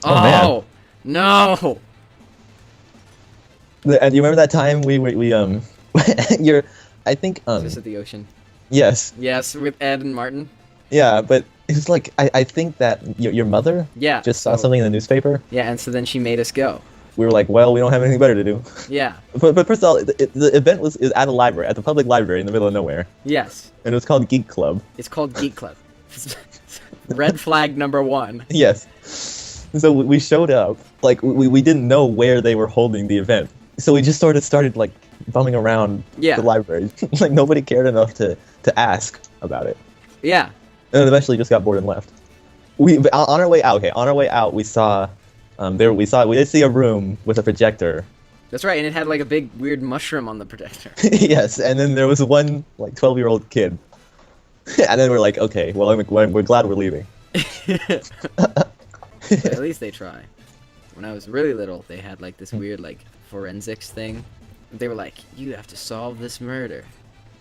Oh man. Oh no! And you remember that time we you're, I think Just at the ocean. yes, Yes, with Ed and Martin. yeah, but it's like I think that your mother Yeah. just saw so- something in the newspaper. Yeah, and so then she made us go. We were like, well, we don't have anything better to do. Yeah. But first of all, the event is at a library, at the public library in the middle of nowhere, Yes. and it was called Geek Club. It's called Geek Club. Red flag number 1. Yes. So we showed up, like we didn't know where they were holding the event, so we just started like bumming around Yeah. the library. Like nobody cared enough to ask about it, Yeah. and then eventually just got bored and left. But on our way out, we saw, we did see a room with a projector. That's right, and it had like a big weird mushroom on the projector. Yes, and then there was one like 12-year-old kid, and then we're like, okay, well, we're glad we're leaving. But at least they try. When I was really little, they had like this weird like forensics thing. They were like, you have to solve this murder.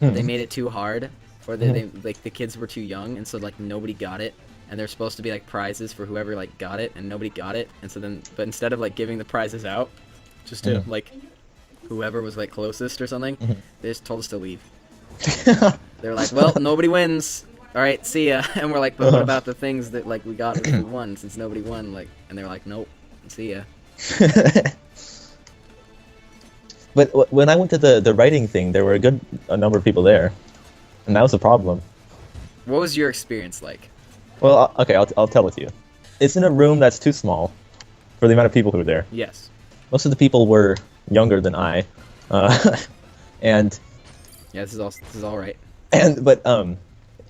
They made it too hard, or they like the kids were too young, and so like nobody got it. And there's supposed to be like prizes for whoever like got it, and nobody got it. And so then, but instead of like giving the prizes out, just to like whoever was like closest or something, they just told us to leave. They're like, well, nobody wins. All right, see ya. And we're like, but what about the things that like we got if we won, since nobody won? Like, and they're like, nope, see ya. But when I went to the writing thing, there were a number of people there, and that was a problem. What was your experience like? Well, okay, I'll tell it to you. It's in a room that's too small for the amount of people who were there. Yes. Most of the people were younger than I, and Yeah, this is all right. but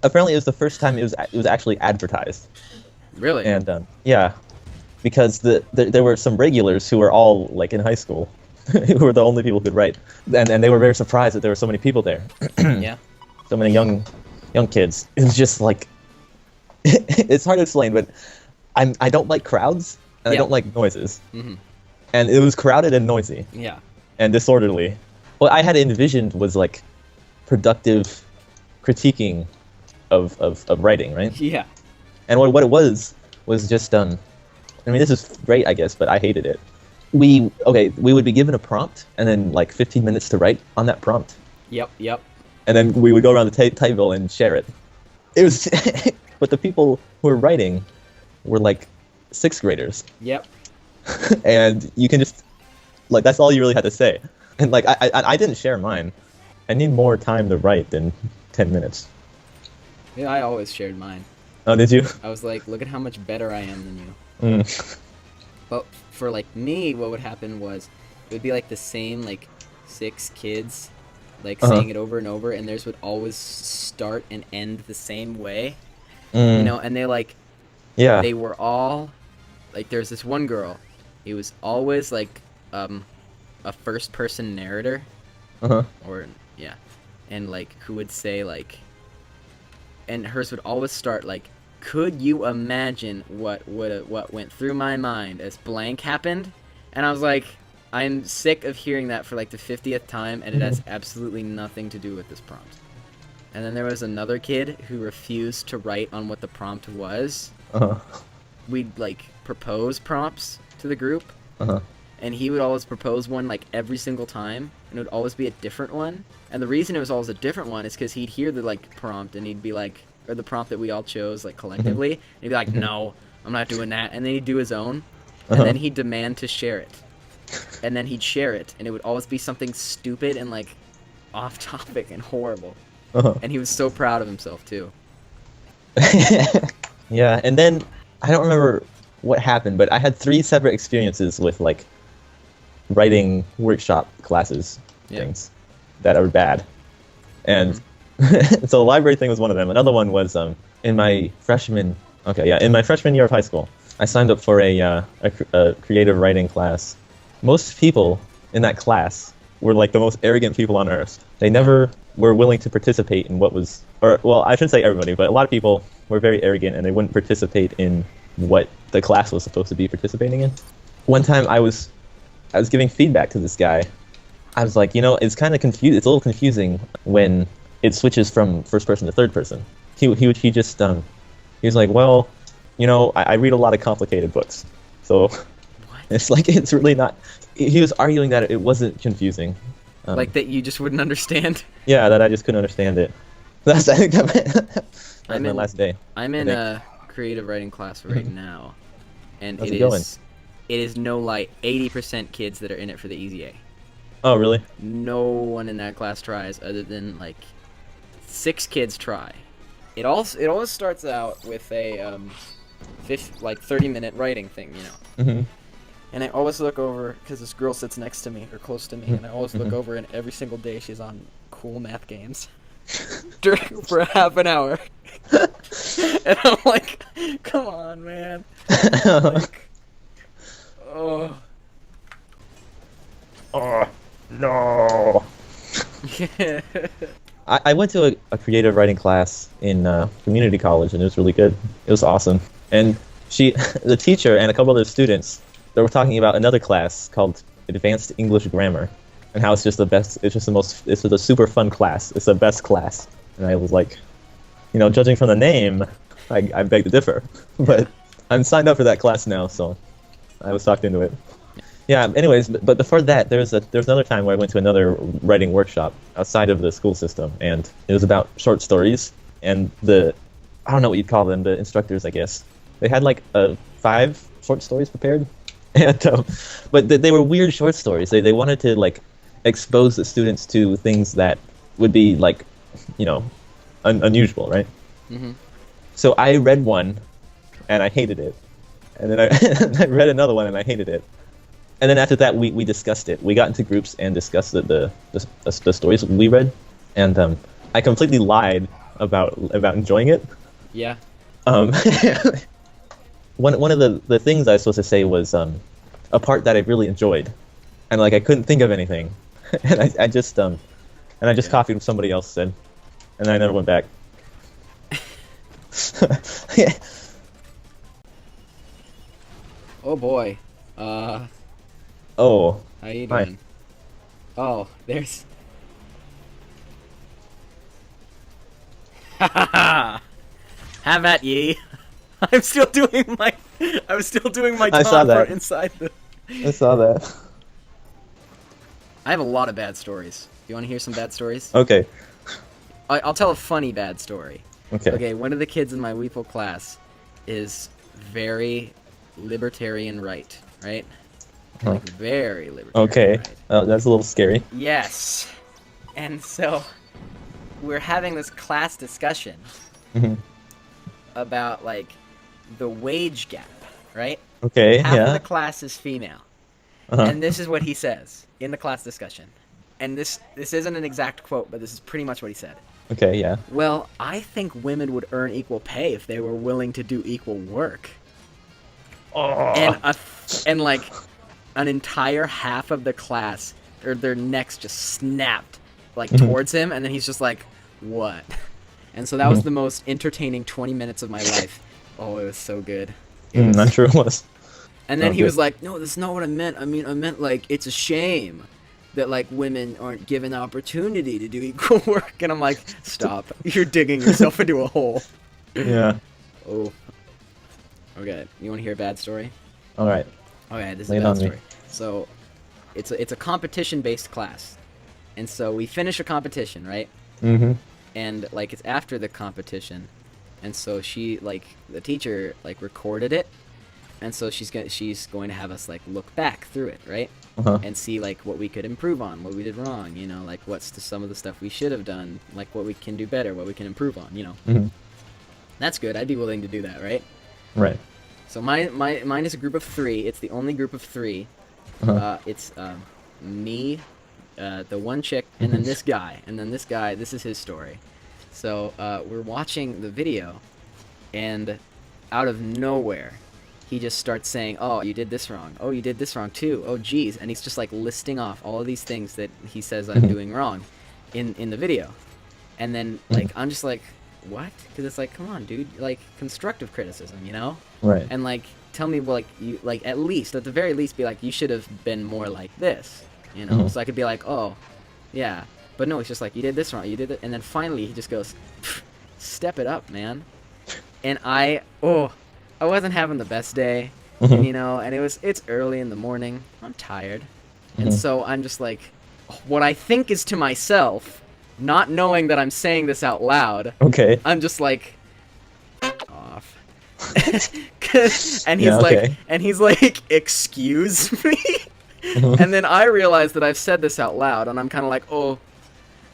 apparently it was the first time it was actually advertised. Really? And yeah, because there were some regulars who were all like in high school, who were the only people who could write, and they were very surprised that there were so many people there. Yeah. So many young kids. It was just like it's hard to explain, but I don't like crowds and I Yeah. don't like noises, Mm-hmm. and it was crowded and noisy Yeah. and disorderly. What I had envisioned was like productive critiquing of writing, right? Yeah. And what it was just I mean, this is great, I guess, but I hated it. We would be given a prompt and then like 15 minutes to write on that prompt, Yep. Yep. and then we would go around the table and share it. It was, but the people who were writing were like 6th graders, Yep. and you can just like that's all you really had to say. And like I didn't share mine. I need more time to write than 10 minutes. Yeah, I always shared mine. Oh, did you? I was like, look at how much better I am than you. But for like me, what would happen was it would be like the same like 6 kids like saying it over and over, and theirs would always start and end the same way. You know, and they like Yeah. they were all like there's this one girl. It was always like a first person narrator. Or yeah. And like who would say like and hers would always start like, could you imagine what went through my mind as blank happened? And I was like, I'm sick of hearing that for like the 50th time, and it has absolutely nothing to do with this prompt. And then there was another kid who refused to write on what the prompt was. We'd like propose prompts to the group, and he would always propose one like every single time, and it would always be a different one. And the reason it was always a different one is because he'd hear the like prompt, and he'd be like, or the prompt that we all chose like collectively, and he'd be like, no, I'm not doing that. And then he'd do his own, and then he'd demand to share it, and then he'd share it, and it would always be something stupid and like off topic and horrible. And he was so proud of himself too. Yeah, and then I don't remember what happened, but I had 3 separate experiences with like writing workshop classes, things that are bad. And so the library thing was one of them. Another one was in my freshman year of high school, I signed up for a creative writing class. Most people in that class were like the most arrogant people on earth. They never were willing to participate in what was, or well, I shouldn't say everybody, but a lot of people were very arrogant and they wouldn't participate in what the class was supposed to be participating in. One time I was giving feedback to this guy. I was like, it's kind of confused. It's a little confusing when it switches from first person to third person. He was like, well, I read a lot of complicated books, So What? it's like it's really not. He was arguing that it wasn't confusing. Like that you just wouldn't understand? Yeah, that I just couldn't understand it. I think that was my last day. I'm in a creative writing class right now, and How's it it going? is no lie, 80% kids that are in it for the easy A. Oh, really? No one in that class tries other than like 6 kids try. It always starts out with a 30-minute writing thing, you know. Mm-hmm. And I always look over because this girl sits next to me or close to me, and I always look over, and every single day she's on Coolmath-Games for half an hour. And I'm like, come on, man. Like, oh. Oh, no. I went to a creative writing class in community college, and it was really good. It was awesome. And the teacher and a couple other students, they were talking about another class called Advanced English Grammar, and how it's just the best. It's just it's a super fun class. It's the best class. And I was like, judging from the name, I beg to differ. But I'm signed up for that class now, so I was talked into it. Yeah. Anyways, but before that, there's another time where I went to another writing workshop outside of the school system, and it was about short stories. And I don't know what you'd call them, the instructors, I guess. They had like 5 short stories prepared, and but they were weird short stories. They wanted to like expose the students to things that would be like, unusual, right? Mm-hmm. So I read one, and I hated it, and then I read another one, and I hated it. And then after that, we discussed it. We got into groups and discussed the stories we read, and I completely lied about enjoying it. Yeah. One of the things I was supposed to say was a part that I really enjoyed, and like I couldn't think of anything, and I just copied what somebody else said, and I never went back. Yeah. Oh boy. Oh. How you doing? Hi. Oh, there's. Have at ye. I'm still doing my I saw taunt that. part inside the. I saw that. I have a lot of bad stories. Do you want to hear some bad stories? Okay. I'll tell a funny bad story. Okay. Okay, one of the kids in my Weeple class is very libertarian right? Like very libertarian Okay. right. That's a little scary. Yes. And so we're having this class discussion about like the wage gap, right? Okay. Half yeah. of the class is female. And this is what he says in the class discussion. And this isn't an exact quote, but this is pretty much what he said. Okay. Yeah. Well, I think women would earn equal pay if they were willing to do equal work. Oh. And like an entire half of the class, or their necks just snapped like towards him, and then he's just like, "What?" And so that was the most entertaining 20 minutes of my life. Oh, it was so good. I'm sure it was. And then he was like, "No, that's not what I meant. I meant like it's a shame that like women aren't given the opportunity to do equal work." And I'm like, "Stop! You're digging yourself into a hole." Yeah. Oh. Okay, you want to hear a bad story? All right. Okay, this is Lay a it bad on me. story. So, it's a competition-based class, and so we finish a competition, right? Mm-hmm. And like it's after the competition, and so the teacher recorded it, and so she's going to have us like look back through it, right? And see like what we could improve on, what we did wrong, like what's some of the stuff we should have done, like what we can do better, what we can improve on, That's good. I'd be willing to do that, right? Right. So mine is a group of 3. It's the only group of 3. It's me, the one chick, and then this guy. And then this guy, this is his story. So we're watching the video, and out of nowhere, he just starts saying, "Oh, you did this wrong. Oh, you did this wrong too. Oh, geez." And he's just like listing off all of these things that he says I'm doing wrong in the video. And then like I'm just like, what? Because it's like, come on, dude, like constructive criticism, Right. And like tell me, well, like you like at the very least be like, you should have been more like this, So I could be like, oh, yeah, but no, it's just like, you did this wrong, you did it, and then finally he just goes, step it up, man. And I wasn't having the best day, And and it's early in the morning. I'm tired. And so I'm just like, what I think is to myself, not knowing that I'm saying this out loud. Okay. I'm just like, off. and he's like, excuse me? And then I realize that I've said this out loud, and I'm kind of like, oh.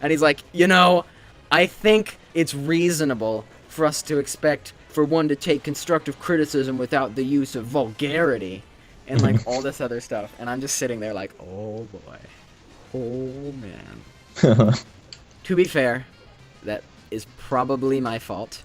And he's like, I think it's reasonable for us to expect for one to take constructive criticism without the use of vulgarity. And like all this other stuff. And I'm just sitting there like, oh boy. Oh man. To be fair, that is probably my fault.